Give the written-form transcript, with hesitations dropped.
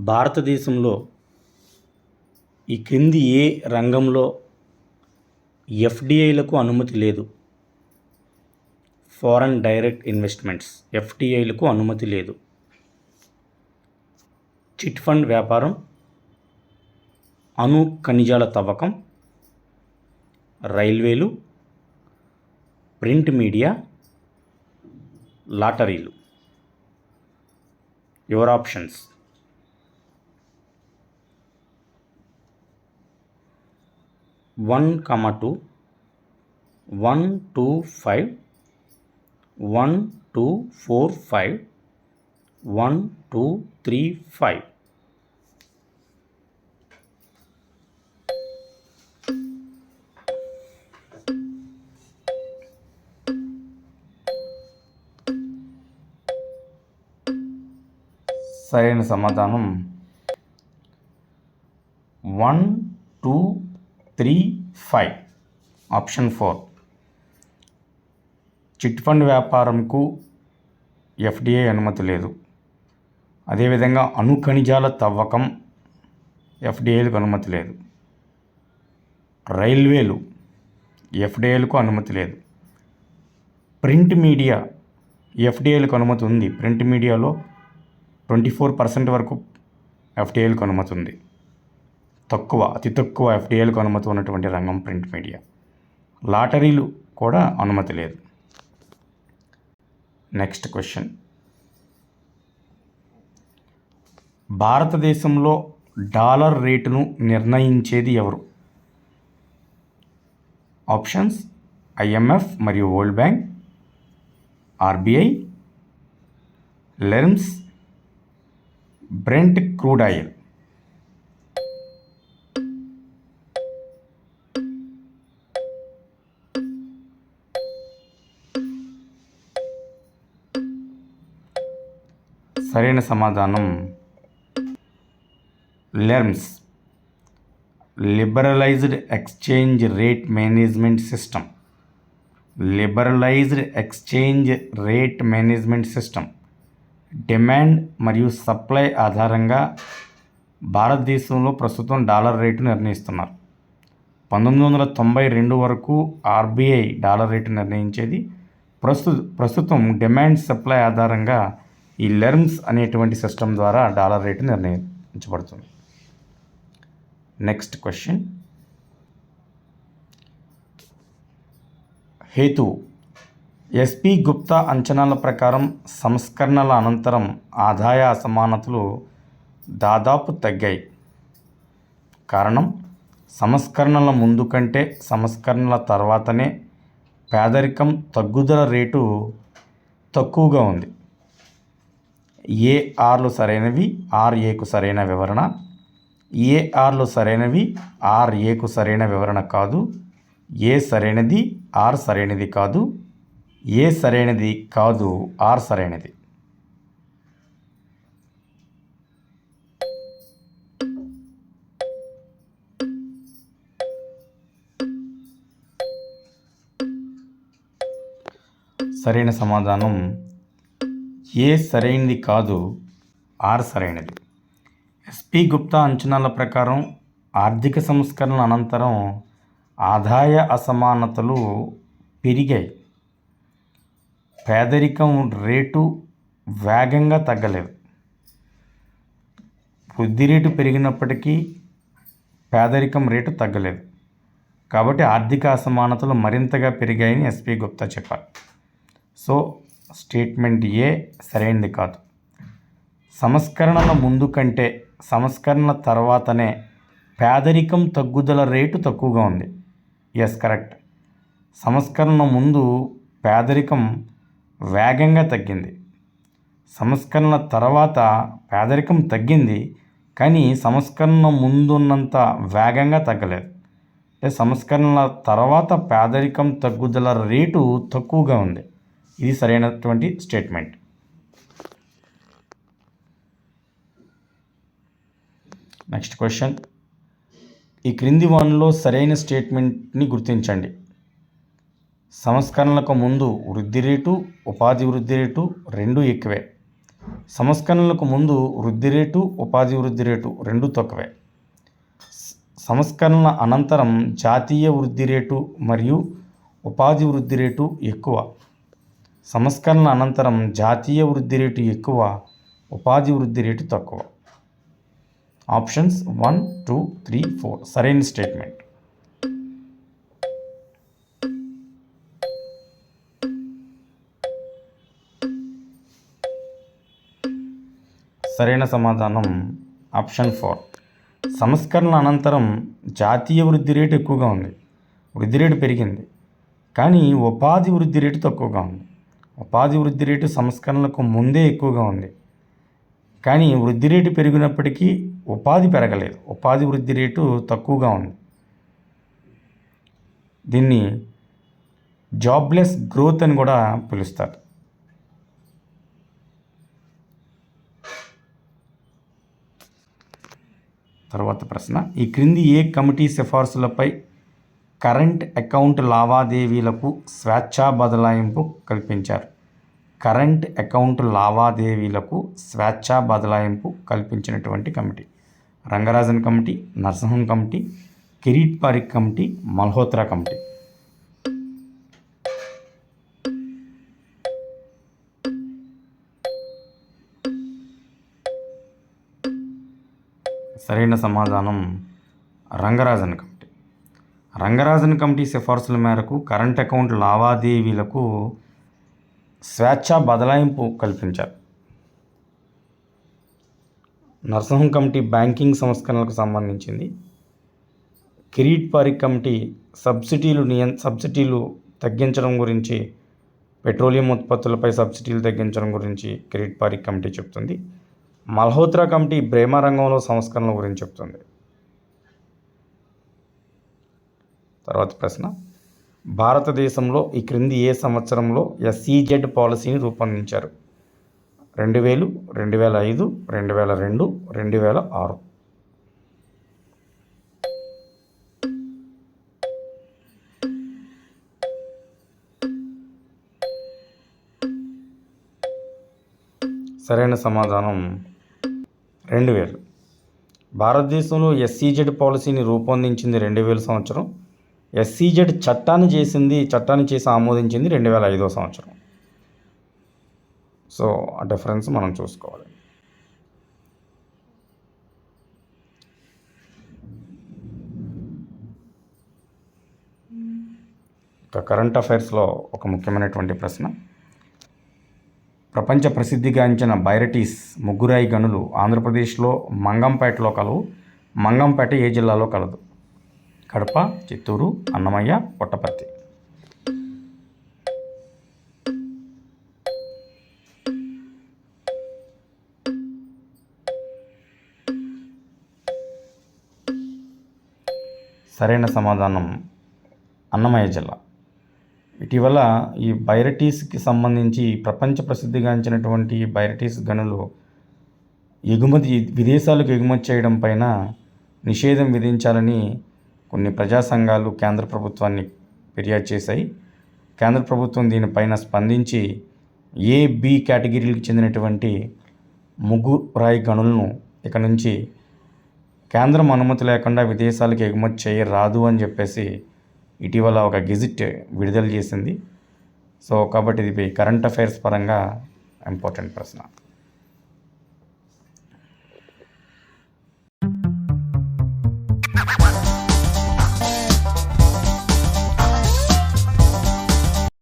భారతదేశంలో ఈ క్రింది ఏ రంగంలో ఎఫ్డిఐలకు అనుమతి లేదు? ఫారెన్ డైరెక్ట్ ఇన్వెస్ట్మెంట్స్, ఎఫ్డిఐలకు అనుమతి లేదు. చిట్ ఫండ్ వ్యాపారం, అణు ఖనిజాల తవ్వకం, రైల్వేలు, ప్రింట్ మీడియా, లాటరీలు. Your options. 1, 2, 1, 2, 5, 1, 2, 4, 5, 1, 2, 3, 5. సరైన సమాధానం 1, 2, 3, 5. ఆప్షన్ 4. చిట్ ఫండ్ వ్యాపారంకు ఎఫ్డిఐ అనుమతి లేదు. అదేవిధంగా అణు ఖనిజాల తవ్వకం ఎఫ్డిఐలకు అనుమతి లేదు. రైల్వేలు ఎఫ్డిఐలకు అనుమతి లేదు. ప్రింట్ మీడియా ఎఫ్డిఐలకు అనుమతి ఉంది. ప్రింట్ మీడియాలో 24% వరకు ఎఫ్డిఐలకు అనుమతి ఉంది. అతి తక్కువ ఎఫ్డిఐలకు అనుమతి ఉన్నటువంటి రంగం ప్రింట్ మీడియా. లాటరీలు కూడా అనుమతి లేదు. Next question. భారతదేశంలో డాలర్ రేటును నిర్ణయించేది ఎవరు? ఆప్షన్స్: ఐఎంఎఫ్ మరియు world bank, RBI, LERMS, Brent crude oil. సరైన సమాధానం LERMS, liberalised exchange rate management system. Liberalised exchange rate management system demand మరియు సప్లై ఆధారంగా భారతదేశంలో ప్రస్తుతం డాలర్ రేటు నిర్ణయిస్తున్నారు. 1992 వరకు ఆర్బిఐ డాలర్ రేటు నిర్ణయించేది. ప్రస్తుతం డిమాండ్ సప్లై ఆధారంగా ఈ లెర్మ్స్ అనేటువంటి సిస్టమ్ ద్వారా డాలర్ రేటు నిర్ణయించబడుతుంది. Next question. హేతు. ఎస్పి గుప్తా అంచనాల ప్రకారం సంస్కరణల అనంతరం ఆదాయ అసమానతలు దాదాపు తగ్గాయి. కారణం: సంస్కరణల ముందు కంటే సంస్కరణల తర్వాతనే పేదరికం తగ్గుదల రేటు తక్కువగా ఉంది. ఏ ఆర్లు సరైనవి, ఆర్ఏకు సరైన వివరణ. ఏ ఆర్లు సరైనవి, ఆర్ఏకు సరైన వివరణ కాదు. ఏ సరైనది, ఆర్ సరైనది కాదు. ఏ సరైనది కాదు, ఆర్ సరైనది. సరైన సమాధానం ఏ సరైనది కాదు, ఆర్ సరైనది. ఎస్పి గుప్తా అంచనాల ప్రకారం ఆర్థిక సంస్కరణల అనంతరం ఆదాయ అసమానతలు పెరిగాయి. పేదరికం రేటు వేగంగా తగ్గలేదు. వృద్ధి రేటు పెరిగినప్పటికీ పేదరికం రేటు తగ్గలేదు. కాబట్టి ఆర్థిక అసమానతలు మరింతగా పెరిగాయని ఎస్పి గుప్తా చెప్పారు. సో స్టేట్మెంట్ ఏ సరైనది కాదు. సంస్కరణల ముందు కంటే సంస్కరణల తర్వాతనే పేదరికం తగ్గుదల రేటు తక్కువగా ఉంది. Yes, correct. సంస్కరణ ముందు పేదరికం వేగంగా తగ్గింది. సంస్కరణల తర్వాత పేదరికం తగ్గింది, కానీ సంస్కరణ ముందున్నంత వేగంగా తగ్గలేదు. అంటే సంస్కరణల తర్వాత పేదరికం తగ్గుదల రేటు తక్కువగా ఉంది. ఇది సరైనటువంటి స్టేట్మెంట్. Next question. ఈ క్రింది వన్లో సరైన స్టేట్మెంట్ని గుర్తించండి. సంస్కరణలకు ముందు వృద్ధి రేటు, ఉపాధి వృద్ధి రేటు రెండూ ఎక్కువే. సంస్కరణలకు ముందు వృద్ధి రేటు, ఉపాధి వృద్ధి రేటు రెండూ తక్కువే. సంస్కరణల అనంతరం జాతీయ వృద్ధి రేటు మరియు ఉపాధి వృద్ధి రేటు ఎక్కువ. సంస్కరణల అనంతరం జాతీయ వృద్ధి రేటు ఎక్కువ, ఉపాధి వృద్ధి రేటు తక్కువ. ఆప్షన్స్ 1, 2, 3, 4 సరైన స్టేట్మెంట్. సరైన సమాధానం ఆప్షన్ 4. సంస్కరణల అనంతరం జాతీయ వృద్ధి రేటు ఎక్కువగా ఉంది, వృద్ధి రేటు పెరిగింది, కానీ ఉపాధి వృద్ధి రేటు తక్కువగా ఉంది. ఉపాధి వృద్ధి రేటు సంస్కరణలకు ముందే ఎక్కువగా ఉంది, కానీ వృద్ధి రేటు పెరిగినప్పటికీ ఉపాధి పెరగలేదు, ఉపాధి వృద్ధి రేటు తక్కువగా ఉంది. దీన్ని జాబ్లెస్ గ్రోత్ అని కూడా పిలుస్తారు. తర్వాత ప్రశ్న, ఈ క్రింది ఏ కమిటీ సిఫార్సులపై కరెంట్ అకౌంట్ లావాదేవీలకు స్వేచ్ఛా బదలాయింపు కల్పించారు? కరెంట్ అకౌంట్ లావాదేవీలకు స్వేచ్ఛా బదలాయింపు కల్పించినటువంటి committee Rangarajan committee, Narasimhan committee, Kirit Parikh committee, Malhotra committee. సరైన సమాధానం రంగరాజన్ కమిటీ. రంగరాజన్ కమిటీ సిఫార్సుల మేరకు కరెంట్ అకౌంట్ లావాదేవీలకు స్వేచ్ఛా బదలాయింపు కల్పించారు. నరసింహన్ కమిటీ బ్యాంకింగ్ సంస్కరణలకు సంబంధించింది. కిరీట్ పారిక్ కమిటీ సబ్సిడీలు తగ్గించడం గురించి, పెట్రోలియం ఉత్పత్తులపై సబ్సిడీలు తగ్గించడం గురించి కిరీట్ పారిక్ కమిటీ చెప్తుంది. మల్హోత్రా కమిటీ బ్రేమా రంగంలో సంస్కరణల గురించి చెప్తుంది. తర్వాత ప్రశ్న, భారతదేశంలో ఈ క్రింది ఏ సంవత్సరంలో SEZ పాలసీని రూపొందించారు? 2000, 2005, 2002, 2006. సరైన సమాధానం 2000. భారతదేశంలో SEZ పాలసీని రూపొందించింది 2000 సంవత్సరం. SEZ చట్టాన్ని చేసి ఆమోదించింది 2005 సంవత్సరం. సో ఆ డిఫరెన్స్ మనం చూసుకోవాలి. ఇక కరెంట్ అఫైర్స్లో ఒక ముఖ్యమైనటువంటి ప్రశ్న, ప్రపంచ ప్రసిద్ధిగాంచిన బైరటీస్ ముగ్గురాయి గనులు ఆంధ్రప్రదేశ్లో మంగంపేటలో కలవు. మంగంపేట ఏ జిల్లాలో కలదు? కడప, చిత్తూరు, అన్నమయ్య, పుట్టపర్తి. సరైన సమాధానం అన్నమయ్య జిల్లా. ఇటీవల ఈ బైరటీస్కి సంబంధించి ప్రపంచ ప్రసిద్ధిగాంచినటువంటి బైరటీస్ గనులు విదేశాలకు ఎగుమతి చేయడం పైన నిషేధం విధించాలని కొన్ని ప్రజా సంఘాలు కేంద్ర ప్రభుత్వాన్ని ఫిర్యాదు చేశాయి. కేంద్ర ప్రభుత్వం దీనిపైన స్పందించి A-B కేటగిరీలకు చెందినటువంటి ముగ్గురాయి గనులను ఇక నుంచి కేంద్రం అనుమతి లేకుండా విదేశాలకు ఎగుమతి చేయరాదు అని చెప్పేసి ఇటీవల ఒక గెజిట్ విడుదల చేసింది. సో కాబట్టి ఇది కరెంట్ అఫైర్స్ పరంగా ఇంపార్టెంట్ ప్రశ్న.